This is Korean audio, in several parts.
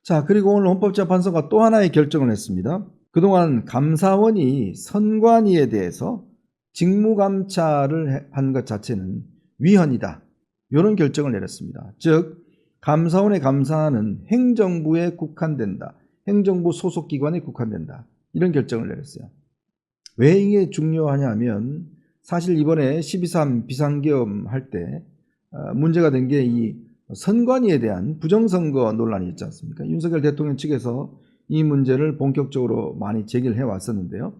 자, 그리고 오늘 헌법재판소가 또 하나의 결정을 했습니다. 그동안 감사원이 선관위에 대해서 직무감찰을 한 것 자체는 위헌이다. 이런 결정을 내렸습니다. 즉 감사원의 감사는 행정부에 국한된다. 행정부 소속기관에 국한된다. 이런 결정을 내렸어요. 왜 이게 중요하냐면 사실 이번에 12.3 비상계엄 할 때 문제가 된 게 이 선관위에 대한 부정선거 논란이 있지 않습니까? 윤석열 대통령 측에서 이 문제를 본격적으로 많이 제기를 해왔었는데요.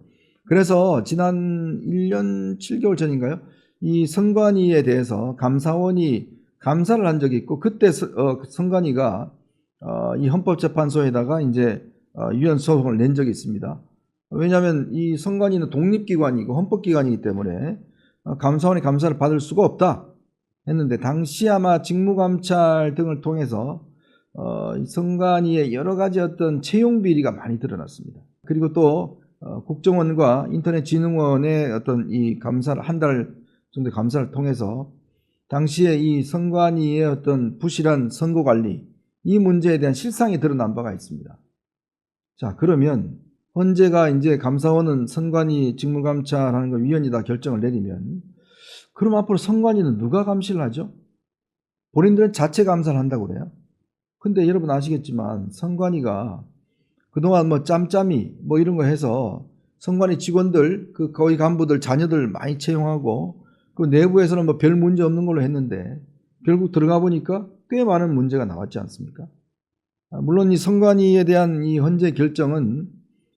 그래서 지난 1년 7개월 전인가요? 이 선관위에 대해서 감사원이 감사를 한 적이 있고 그때 선관위가 이 헌법재판소에다가 이제 위헌 소송을 낸 적이 있습니다. 왜냐하면 이 선관위는 독립기관이고 헌법기관이기 때문에 감사원의 감사를 받을 수가 없다 했는데 당시 아마 직무감찰 등을 통해서 선관위의 여러 가지 어떤 채용 비리가 많이 드러났습니다. 그리고 또 국정원과 인터넷진흥원의 어떤 이 감사를 한 달 정도 감사를 통해서 당시에 이 선관위의 어떤 부실한 선거관리 이 문제에 대한 실상이 드러난 바가 있습니다. 자, 그러면 헌재가 이제 감사원은 선관위 직무감찰하는 거 위헌이다 결정을 내리면 그럼 앞으로 선관위는 누가 감시를 하죠? 본인들은 자체 감사를 한다고 그래요. 근데 여러분 아시겠지만 선관위가 그동안 뭐 짬짬이 뭐 이런 거 해서 선관위 직원들 그 거의 간부들 자녀들 많이 채용하고 그 내부에서는 뭐 별 문제 없는 걸로 했는데 결국 들어가 보니까 꽤 많은 문제가 나왔지 않습니까? 물론 이 선관위에 대한 이 헌재 결정은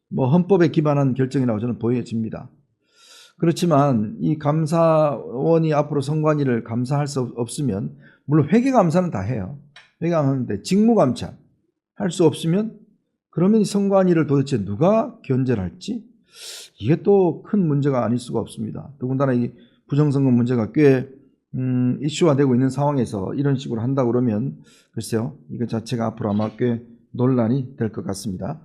뭐 헌법에 기반한 결정이라고 저는 보여집니다. 그렇지만 이 감사원이 앞으로 선관위를 감사할 수 없으면 물론 회계감사는 다 해요. 회계감사하는데 직무감찰 할 수 없으면 그러면 이 선관위를 도대체 누가 견제를 할지 이게 또 큰 문제가 아닐 수가 없습니다. 더군다나 이 부정선거 문제가 꽤 이슈화되고 있는 상황에서 이런 식으로 한다고 그러면 글쎄요 이거 자체가 앞으로 아마 꽤 논란이 될 것 같습니다.